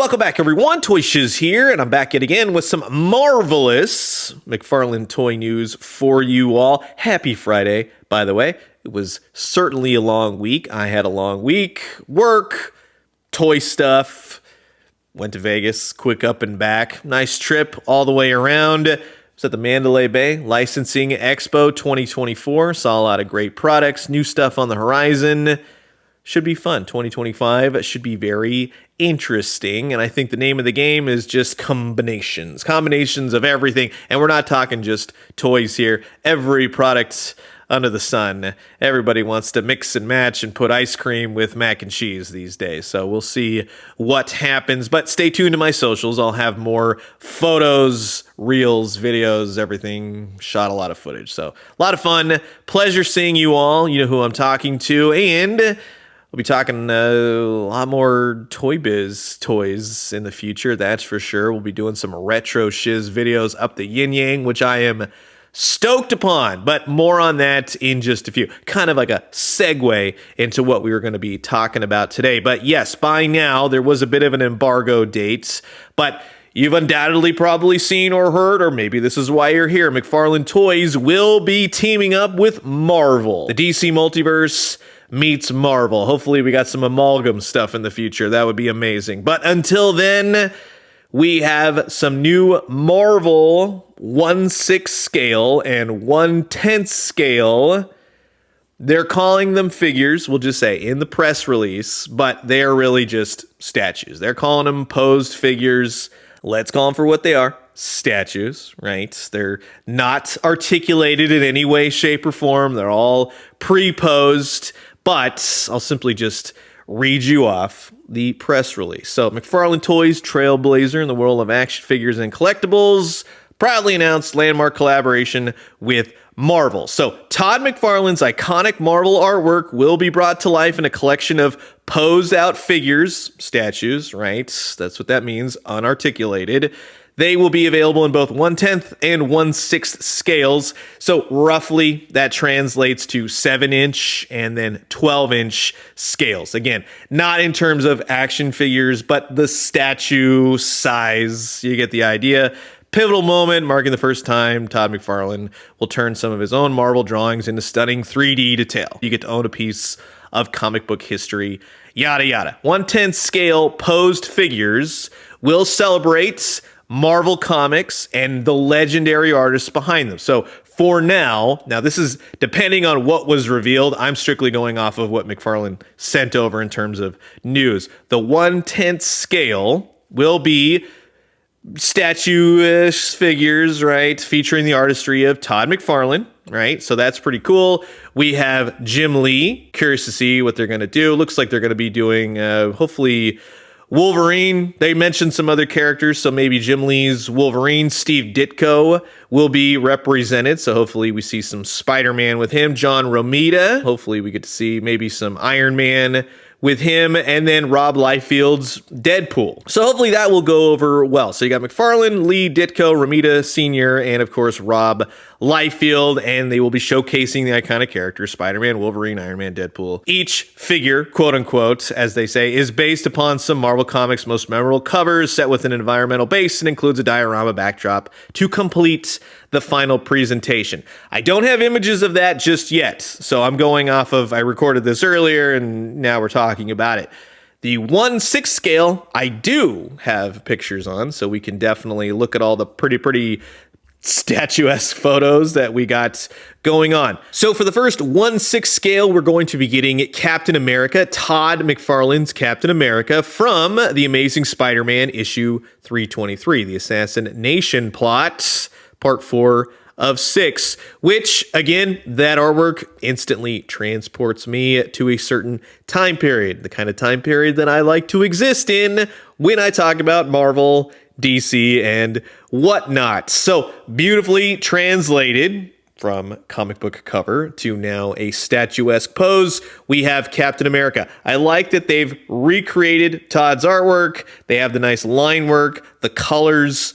welcome back, everyone. Toy Shiz here, and I'm back yet again with some marvelous McFarlane toy news for you all. Happy Friday, by the way. It was certainly a long week. I had a long week. Work, toy stuff. Went to Vegas, quick up and back. Nice trip all the way around. I was at the Mandalay Bay Licensing Expo 2024. Saw a lot of great products, new stuff on the horizon. Should be fun. 2025 should be very interesting. And I think the name of the game is just combinations. Combinations of everything. And we're not talking just toys here. Every product under the sun. Everybody wants to mix and match and put ice cream with mac and cheese these days. So we'll see what happens. But stay tuned to my socials. I'll have more photos, reels, videos, everything. Shot a lot of footage. So a lot of fun. Pleasure seeing you all. You know who I'm talking to. And we'll be talking a lot more Toy Biz toys in the future, that's for sure. We'll be doing some retro shiz videos up the yin yang, which I am stoked upon, but more on that in just a few. Kind of like a segue into what we were going to be talking about today. But yes, by now, there was a bit of an embargo date, but you've undoubtedly probably seen or heard, or maybe this is why you're here, McFarlane Toys will be teaming up with Marvel. The DC Multiverse meets Marvel. Hopefully we got some amalgam stuff in the future. That would be amazing. But until then, we have some new Marvel 1/6 scale and 1/10 scale. They're calling them figures, we'll just say, in the press release, but they're really just statues. They're calling them posed figures. Let's call them for what they are. Statues, right? They're not articulated in any way, shape, or form. They're all pre-posed. But I'll simply just read you off the press release. So, McFarlane Toys, trailblazer in the world of action figures and collectibles, proudly announced landmark collaboration with Marvel. So, Todd McFarlane's iconic Marvel artwork will be brought to life in a collection of posed out figures, statues, right? That's what that means, unarticulated. They will be available in both 1/10 and 1/6 scales. So roughly that translates to 7-inch and then 12-inch scales. Again, not in terms of action figures, but the statue size. You get the idea. Pivotal moment marking the first time Todd McFarlane will turn some of his own Marvel drawings into stunning 3D detail. You get to own a piece of comic book history, yada yada. 1/10 scale posed figures will celebrate Marvel Comics and the legendary artists behind them. So for now this is depending on what was revealed. I'm strictly going off of what McFarlane sent over in terms of news. The 1/10 scale will be statue-ish figures, right? Featuring the artistry of Todd McFarlane, right? So that's pretty cool. We have Jim Lee. Curious to see what they're going to do. Looks like they're going to be doing, hopefully, Wolverine. They mentioned some other characters, so maybe Jim Lee's Wolverine. Steve Ditko will be represented, so hopefully we see some Spider-Man with him. John Romita. Hopefully we get to see maybe some Iron Man with him, and then Rob Liefeld's Deadpool. So hopefully that will go over well. So you got McFarlane, Lee, Ditko, Romita Sr., and of course Rob Liefeld, and they will be showcasing the iconic characters, Spider-Man, Wolverine, Iron Man, Deadpool. Each figure, quote unquote, as they say, is based upon some Marvel Comics' most memorable covers set with an environmental base and includes a diorama backdrop to complete the final presentation. I don't have images of that just yet, so I'm going off of, I recorded this earlier and now we're talking about it. The 1/6 scale, I do have pictures on, so we can definitely look at all the pretty statuesque photos that we got going on. So for the first 1/6 scale, we're going to be getting Captain America, Todd McFarlane's Captain America from The Amazing Spider-Man issue 323, The Assassination Plot, Part 4 of 6, which, again, that artwork instantly transports me to a certain time period, the kind of time period that I like to exist in when I talk about Marvel, DC, and whatnot. So beautifully translated from comic book cover to now a statuesque pose, we have Captain America. I like that they've recreated Todd's artwork. They have the nice line work, the colors.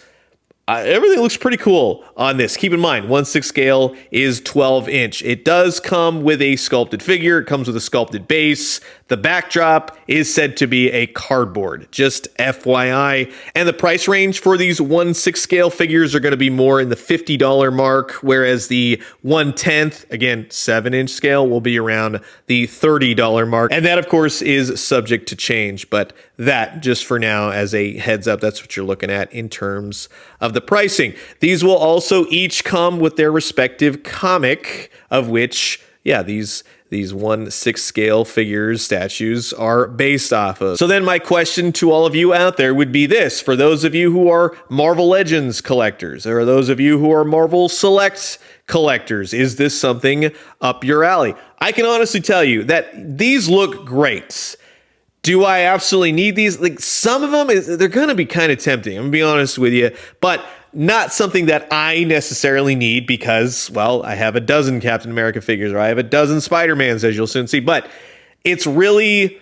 Everything looks pretty cool on this. Keep in mind, 1/6 scale is 12 inch. It does come with a sculpted figure. It comes with a sculpted base. The backdrop is said to be a cardboard, just FYI. And the price range for these 1/6 scale figures are going to be more in the $50 mark, whereas the 1/10, again, 7-inch scale, will be around the $30 mark. And that, of course, is subject to change. But that, just for now, as a heads up, that's what you're looking at in terms of the pricing. These will also each come with their respective comic, of which, yeah, these 1/6 scale figures, statues, are based off of. So then my question to all of you out there would be this: for those of you who are Marvel Legends collectors, or those of you who are Marvel Select collectors, is this something up your alley? I can honestly tell you that these look great. Do I absolutely need these? Like, some of them, they're going to be kind of tempting, I'm going to be honest with you, but not something that I necessarily need because, well, I have a dozen Captain America figures, or I have a dozen Spider-Mans, as you'll soon see. But it's really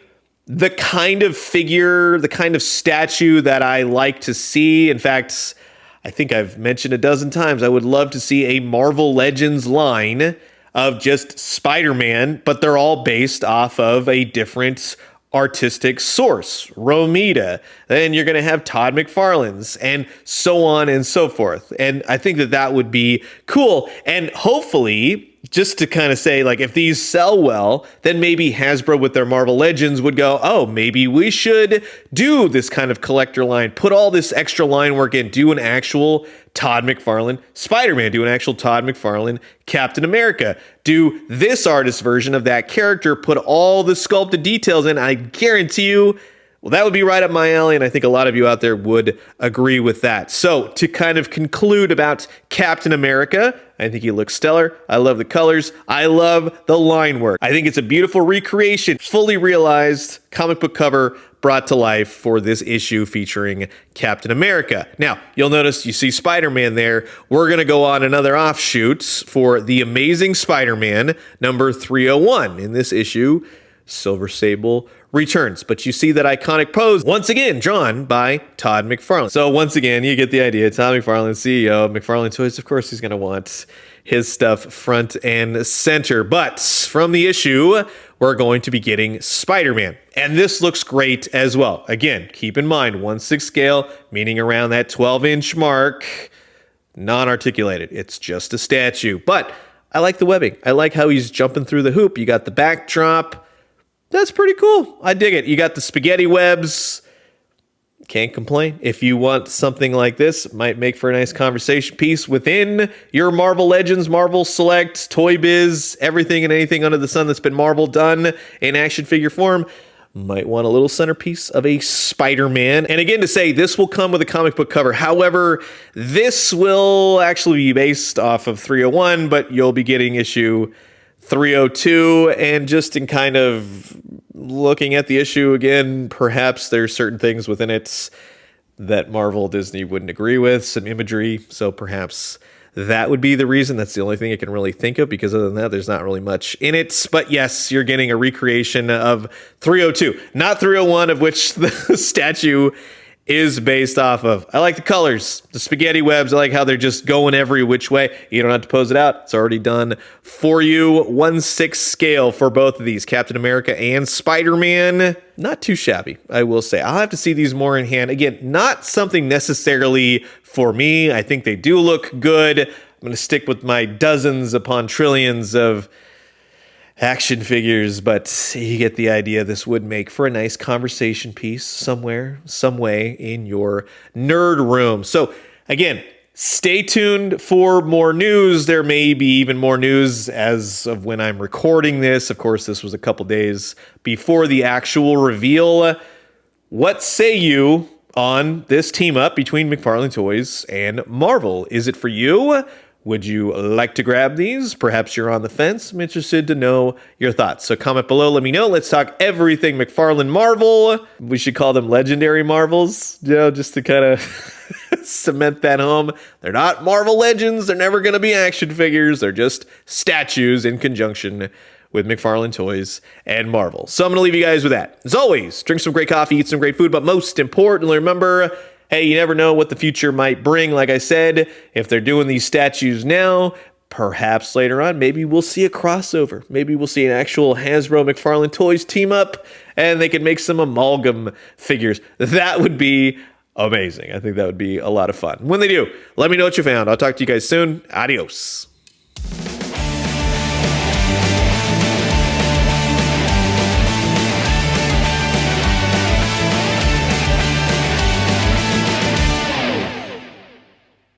the kind of figure, the kind of statue that I like to see. In fact, I think I've mentioned a dozen times, I would love to see a Marvel Legends line of just Spider-Man, but they're all based off of a different artistic source, Romita. Then you're going to have Todd McFarlane's, and so on and so forth. And I think that that would be cool. And hopefully, just to kind of say, like, if these sell well, then maybe Hasbro with their Marvel Legends would go, oh, maybe we should do this kind of collector line, put all this extra line work in, do an actual Todd McFarlane Spider-Man, do an actual Todd McFarlane Captain America, do this artist version of that character, put all the sculpted details in. I guarantee you, well, that would be right up my alley, and I think a lot of you out there would agree with that. So, to kind of conclude about Captain America, I think he looks stellar. I love the colors. I love the line work. I think it's a beautiful recreation, fully realized comic book cover brought to life for this issue featuring Captain America. Now, you'll notice you see Spider-Man there. We're going to go on another offshoot for The Amazing Spider-Man number 301. In this issue, Silver Sable returns, but you see that iconic pose once again drawn by Todd McFarlane. So once again, you get the idea. Todd McFarlane, CEO of McFarlane Toys, of course he's going to want his stuff front and center. But from the issue, we're going to be getting Spider-Man, and this looks great as well. Again, keep in mind 1/6 scale, meaning around that 12-inch mark, non-articulated. It's just a statue, but I like the webbing. I like how he's jumping through the hoop. You got the backdrop. That's pretty cool. I dig it. You got the spaghetti webs. Can't complain. If you want something like this, it might make for a nice conversation piece within your Marvel Legends, Marvel Select, Toy Biz, everything and anything under the sun that's been Marvel done in action figure form. Might want a little centerpiece of a Spider-Man. And again, to say, this will come with a comic book cover. However, this will actually be based off of 301, but you'll be getting issue 302, and just in kind of looking at the issue again, perhaps there's certain things within it that Marvel Disney wouldn't agree with, some imagery, so perhaps that would be the reason. That's the only thing I can really think of, because other than that, there's not really much in it. But yes, you're getting a recreation of 302, not 301, of which the statue is based off of. I like the colors, the spaghetti webs. I like how they're just going every which way. You don't have to pose it out. It's already done for you. 1/6 scale for both of these, Captain America and Spider-Man. Not too shabby, I will say. I'll have to see these more in hand. Again, not something necessarily for me. I think they do look good. I'm going to stick with my dozens upon trillions of action figures, but you get the idea. This would make for a nice conversation piece somewhere, some way in your nerd room. So again, stay tuned for more news. There may be even more news as of when I'm recording this. Of course, this was a couple days before the actual reveal. What say you on this team up between McFarlane Toys and Marvel? Is it for you? Would you like to grab these? Perhaps you're on the fence. I'm interested to know your thoughts. So comment below, let me know. Let's talk everything McFarlane Marvel. We should call them legendary Marvels, you know, just to kind of cement that home. They're not Marvel Legends. They're never going to be action figures. They're just statues in conjunction with McFarlane Toys and Marvel. So I'm going to leave you guys with that. As always, drink some great coffee, eat some great food, but most importantly, remember, hey, you never know what the future might bring. Like I said, if they're doing these statues now, perhaps later on, maybe we'll see a crossover. Maybe we'll see an actual Hasbro McFarlane Toys team up and they can make some amalgam figures. That would be amazing. I think that would be a lot of fun. When they do, let me know what you found. I'll talk to you guys soon. Adios.